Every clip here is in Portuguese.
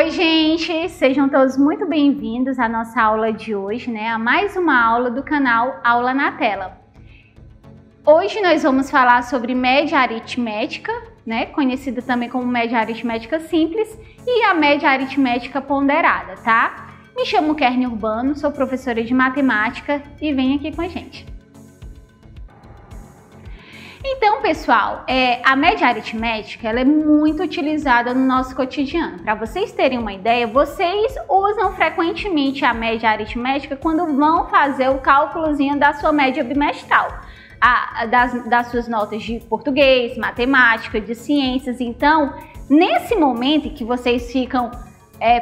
Oi, gente! Sejam todos muito bem-vindos à nossa aula de hoje, né? A mais uma aula do canal Aula na Tela. Hoje nós vamos falar sobre média aritmética, né? Conhecida também como média aritmética simples, e a média aritmética ponderada, tá? Me chamo Kerny Urbano, sou professora de matemática e vem aqui com a gente. Então, pessoal, a média aritmética ela é muito utilizada no nosso cotidiano. Para vocês terem uma ideia, vocês usam frequentemente a média aritmética quando vão fazer o cálculozinho da sua média bimestral, das suas notas de português, matemática, de ciências. Então, nesse momento em que vocês ficam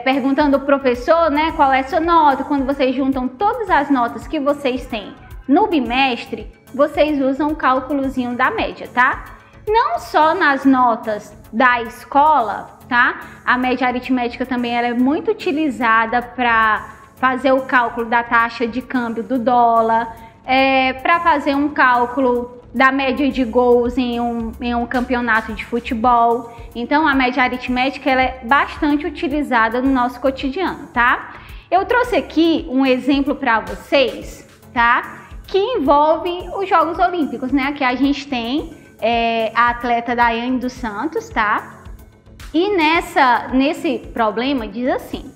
perguntando ao professor, né, qual é a sua nota, quando vocês juntam todas as notas que vocês têm no bimestre, vocês usam o cálculozinho da média, tá? Não só nas notas da escola, tá? A média aritmética também ela é muito utilizada para fazer o cálculo da taxa de câmbio do dólar, para fazer um cálculo da média de gols em um campeonato de futebol. Então, a média aritmética ela é bastante utilizada no nosso cotidiano, tá? Eu trouxe aqui um exemplo para vocês, tá? Que envolve os Jogos Olímpicos, né? Aqui a gente tem a atleta Daiane dos Santos, tá? E nesse problema diz assim: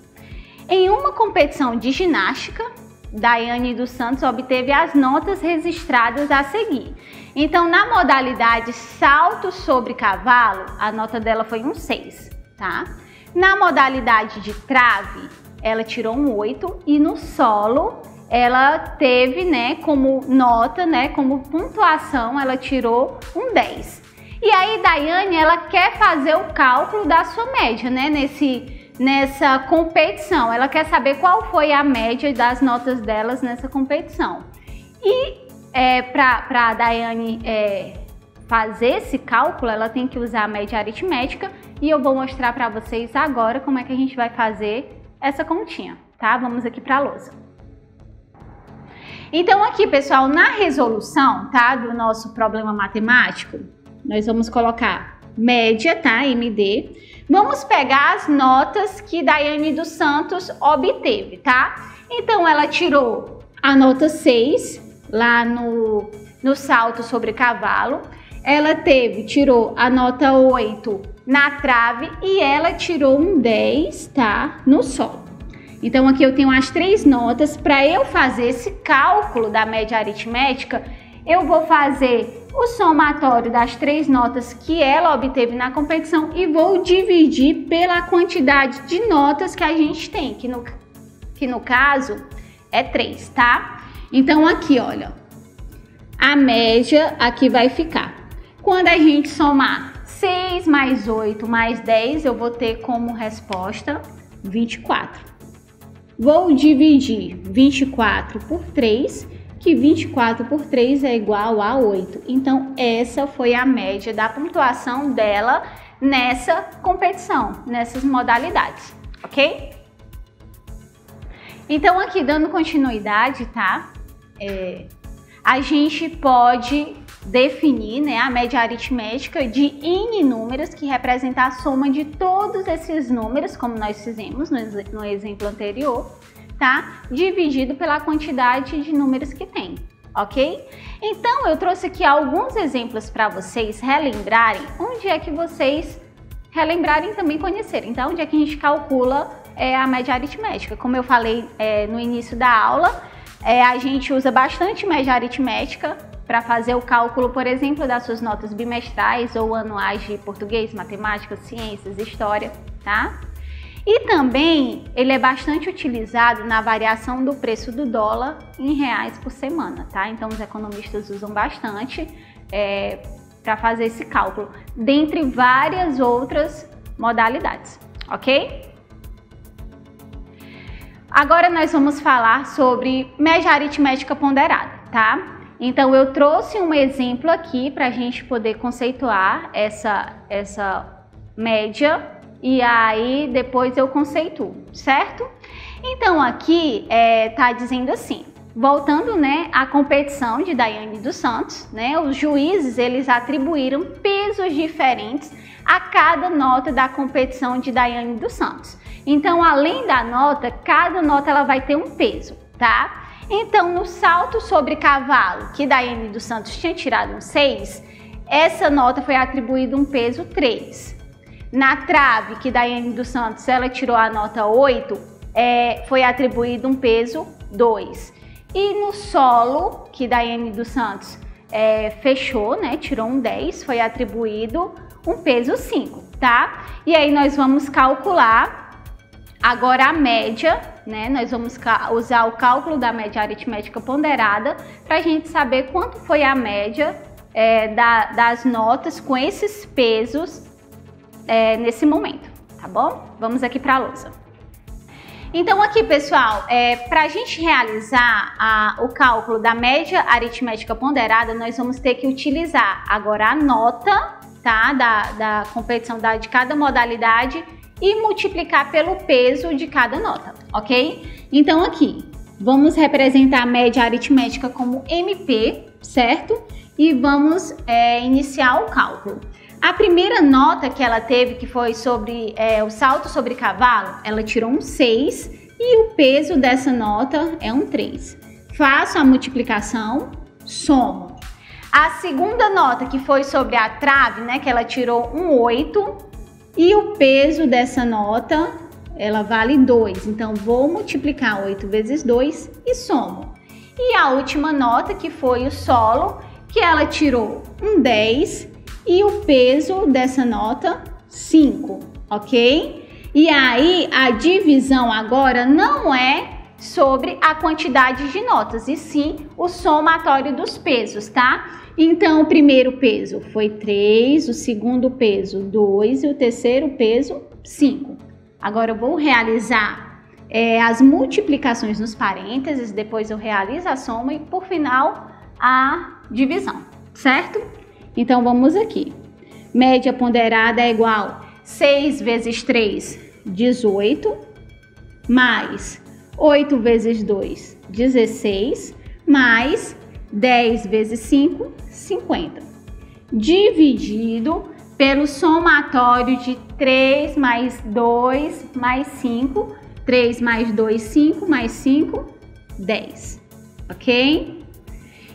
em uma competição de ginástica, Daiane dos Santos obteve as notas registradas a seguir. Então, na modalidade salto sobre cavalo, a nota dela foi um 6, tá? Na modalidade de trave, ela tirou um 8 e no solo ela teve, né, como nota, né, como pontuação, ela tirou um 10. E aí, Daiane, ela quer fazer o cálculo da sua média, né, nessa competição. Ela quer saber qual foi a média das notas delas nessa competição. E para a Daiane fazer esse cálculo, ela tem que usar a média aritmética e eu vou mostrar para vocês agora como é que a gente vai fazer essa continha, tá? Vamos aqui para a lousa. Então aqui, pessoal, na resolução, tá, do nosso problema matemático, nós vamos colocar média, tá, MD. Vamos pegar as notas que Daiane dos Santos obteve, tá? Então ela tirou a nota 6 lá no salto sobre cavalo. Ela tirou a nota 8 na trave e ela tirou um 10, tá, no solo. Então, aqui eu tenho as 3 notas. Para eu fazer esse cálculo da média aritmética, eu vou fazer o somatório das 3 notas que ela obteve na competição e vou dividir pela quantidade de notas que a gente tem, que no caso é 3, tá? Então, aqui, olha, a média aqui vai ficar. Quando a gente somar 6 mais 8 mais 10, eu vou ter como resposta 24. Vou dividir 24 por 3, que 24 por 3 é igual a 8. Então, essa foi a média da pontuação dela nessa competição, nessas modalidades, ok? Então, aqui dando continuidade, tá? A gente pode definir, né, a média aritmética de N números, que representa a soma de todos esses números, como nós fizemos no exemplo anterior, tá? Dividido pela quantidade de números que tem, ok? Então, eu trouxe aqui alguns exemplos para vocês relembrarem onde é que vocês relembrarem também conhecerem. Então, onde é que a gente calcula a média aritmética? Como eu falei no início da aula, a gente usa bastante média aritmética para fazer o cálculo, por exemplo, das suas notas bimestrais ou anuais de português, matemática, ciências, história, tá? E também ele é bastante utilizado na variação do preço do dólar em reais por semana, tá? Então os economistas usam bastante para fazer esse cálculo, dentre várias outras modalidades, ok? Agora nós vamos falar sobre média aritmética ponderada, tá? Então, eu trouxe um exemplo aqui para a gente poder conceituar essa média e aí depois eu conceituo, certo? Então, aqui tá dizendo assim: voltando, né, à competição de Daiane dos Santos, né, os juízes eles atribuíram pesos diferentes a cada nota da competição de Daiane dos Santos. Então, além da nota, cada nota ela vai ter um peso, tá? Então, no salto sobre cavalo, que Daiane dos Santos tinha tirado um 6, essa nota foi atribuída um peso 3. Na trave, que Daiane dos Santos ela tirou a nota 8, foi atribuído um peso 2. E no solo, que Daiane dos Santos fechou, né, tirou um 10, foi atribuído um peso 5, tá? E aí nós vamos calcular agora a média, né? Nós vamos usar o cálculo da média aritmética ponderada para a gente saber quanto foi a média das notas com esses pesos nesse momento, tá bom? Vamos aqui para a lousa. Então aqui, pessoal, para a gente realizar o cálculo da média aritmética ponderada, nós vamos ter que utilizar agora a nota, tá, da competição de cada modalidade e multiplicar pelo peso de cada nota, ok? Então aqui, vamos representar a média aritmética como MP, certo? E vamos iniciar o cálculo. A primeira nota que ela teve, que foi sobre o salto sobre cavalo, ela tirou um 6 e o peso dessa nota é um 3. Faço a multiplicação, somo. A segunda nota, que foi sobre a trave, né, que ela tirou um 8 e o peso dessa nota, ela vale 2. Então, vou multiplicar 8 vezes 2 e somo. E a última nota, que foi o solo, que ela tirou um 10 e o peso dessa nota, 5, ok? E aí, a divisão agora não é sobre a quantidade de notas, e sim o somatório dos pesos, tá? Então, o primeiro peso foi 3, o segundo peso 2 e o terceiro peso 5. Agora, eu vou realizar as multiplicações nos parênteses, depois eu realizo a soma e, por final, a divisão, certo? Então, vamos aqui. Média ponderada é igual a 6 vezes 3, 18, mais 8 vezes 2, 16, mais 10 vezes 5, 50. Dividido pelo somatório de 3 mais 2 mais 5, 3 mais 2, 5, mais 5, 10, ok?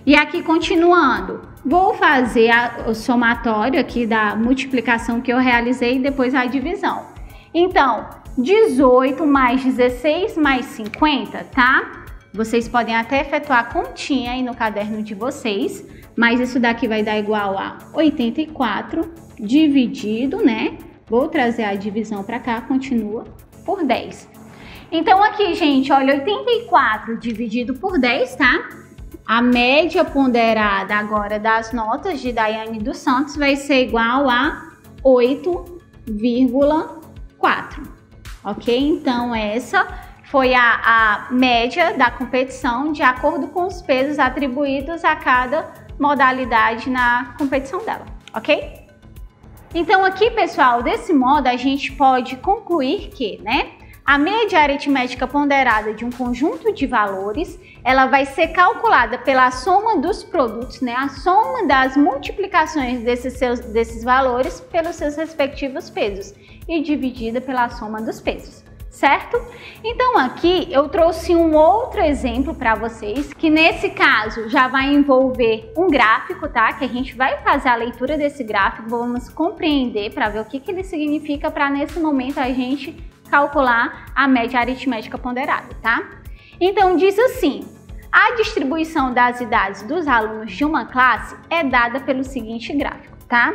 E aqui, continuando, vou fazer o somatório aqui da multiplicação que eu realizei e depois a divisão. Então, 18 mais 16 mais 50, tá? Vocês podem até efetuar a continha aí no caderno de vocês, mas isso daqui vai dar igual a 84 dividido, né? Vou trazer a divisão para cá, continua, por 10. Então aqui, gente, olha, 84 dividido por 10, tá? A média ponderada agora das notas de Daiane dos Santos vai ser igual a 8,4, ok? Então, essa foi a média da competição de acordo com os pesos atribuídos a cada modalidade na competição dela, ok? Então, aqui, pessoal, desse modo, a gente pode concluir que, né, a média aritmética ponderada de um conjunto de valores, ela vai ser calculada pela soma dos produtos, né? A soma das multiplicações desses valores pelos seus respectivos pesos e dividida pela soma dos pesos, certo? Então aqui eu trouxe um outro exemplo para vocês, que nesse caso já vai envolver um gráfico, tá? Que a gente vai fazer a leitura desse gráfico, vamos compreender para ver o que ele significa para nesse momento a gente calcular a média aritmética ponderada, tá? Então diz assim: a distribuição das idades dos alunos de uma classe é dada pelo seguinte gráfico, tá?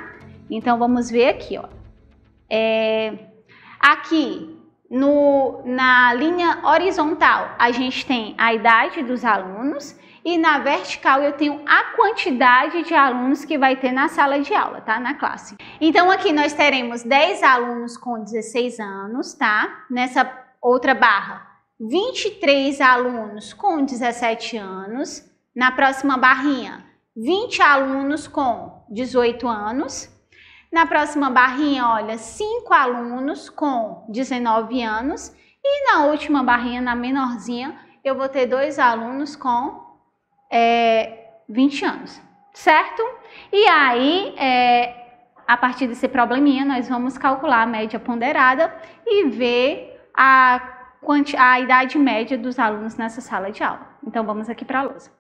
Então vamos ver aqui, ó. Aqui na linha horizontal a gente tem a idade dos alunos e na vertical eu tenho a quantidade de alunos que vai ter na sala de aula, tá? Na classe. Então aqui nós teremos 10 alunos com 16 anos, tá? Nessa outra barra, 23 alunos com 17 anos. Na próxima barrinha, 20 alunos com 18 anos. Na próxima barrinha, olha, 5 alunos com 19 anos. E na última barrinha, na menorzinha, eu vou ter 2 alunos com 20 anos, certo? E aí, a partir desse probleminha, nós vamos calcular a média ponderada e ver a idade média dos alunos nessa sala de aula. Então, vamos aqui para a lousa.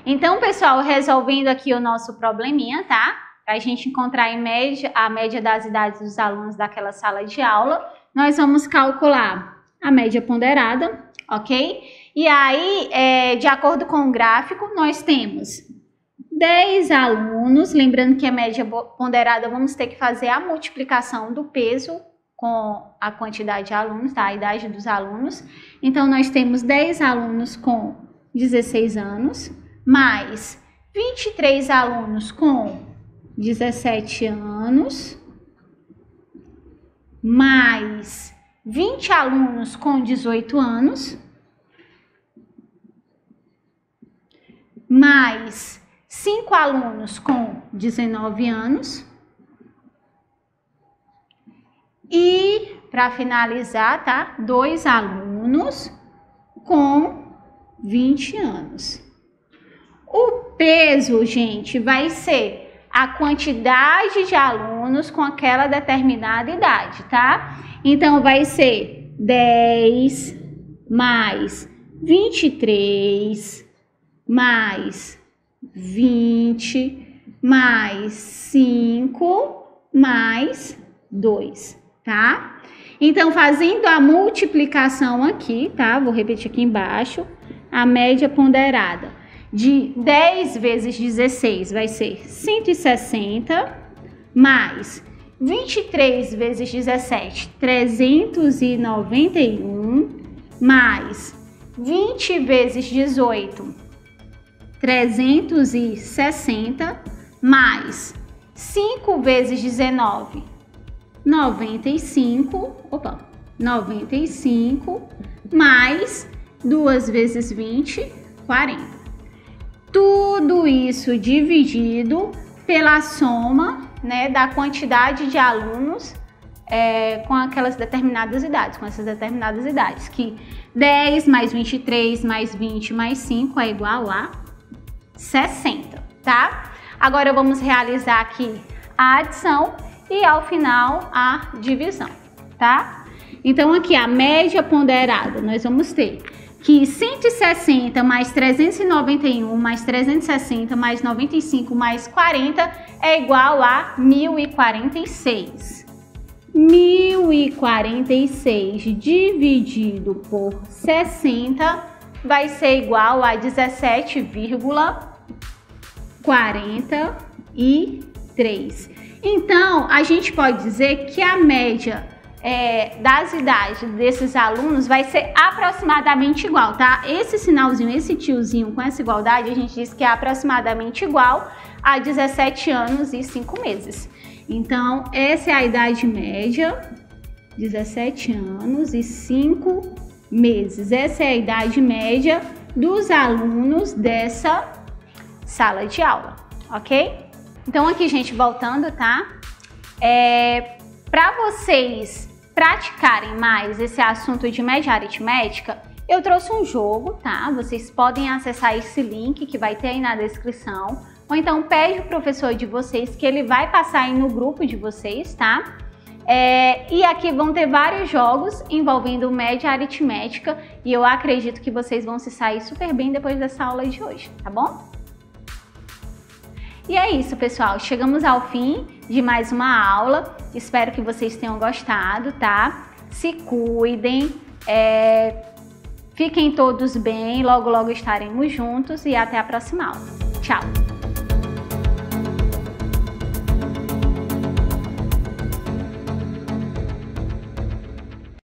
Então, pessoal, resolvendo aqui o nosso probleminha, tá? Para a gente encontrar a média das idades dos alunos daquela sala de aula, nós vamos calcular a média ponderada, ok? E aí, de acordo com o gráfico, nós temos 10 alunos, lembrando que a média ponderada vamos ter que fazer a multiplicação do peso com a quantidade de alunos, tá? A idade dos alunos. Então, nós temos 10 alunos com 16 anos, mais 23 alunos com 17 anos, mais 20 alunos com 18 anos, mais 5 alunos com 19 anos. E, para finalizar, tá? 2 alunos com 20 anos. O peso, gente, vai ser a quantidade de alunos com aquela determinada idade, tá? Então, vai ser 10 mais 23 mais 20 mais 5 mais 2. Tá? Então, fazendo a multiplicação aqui, tá? Vou repetir aqui embaixo, a média ponderada de 10 vezes 16 vai ser 160, mais 23 vezes 17, 391, mais 20 vezes 18, 360, mais 5 vezes 19, 95, mais 2 vezes 20, 40. Tudo isso dividido pela soma, né, da quantidade de alunos com aquelas determinadas idades, com essas determinadas idades, que 10 mais 23 mais 20 mais 5 é igual a 60, tá? Agora vamos realizar aqui a adição e ao final a divisão, tá? Então aqui a média ponderada, nós vamos ter que 160 mais 391 mais 360 mais 95 mais 40 é igual a 1046. 1046 dividido por 60 vai ser igual a 17,43. Então, a gente pode dizer que a média das idades desses alunos vai ser aproximadamente igual, tá? Esse sinalzinho, esse tiozinho com essa igualdade, a gente diz que é aproximadamente igual a 17 anos e 5 meses. Então, essa é a idade média, 17 anos e 5 meses. Essa é a idade média dos alunos dessa sala de aula, ok? Então, aqui, gente, voltando, tá? Para vocês praticarem mais esse assunto de média aritmética, eu trouxe um jogo, tá? Vocês podem acessar esse link que vai ter aí na descrição, ou então pede o professor de vocês que ele vai passar aí no grupo de vocês, tá? E aqui vão ter vários jogos envolvendo média aritmética e eu acredito que vocês vão se sair super bem depois dessa aula de hoje, tá bom? E é isso, pessoal. Chegamos ao fim de mais uma aula. Espero que vocês tenham gostado, tá? Se cuidem, fiquem todos bem. Logo, logo estaremos juntos e até a próxima aula. Tchau!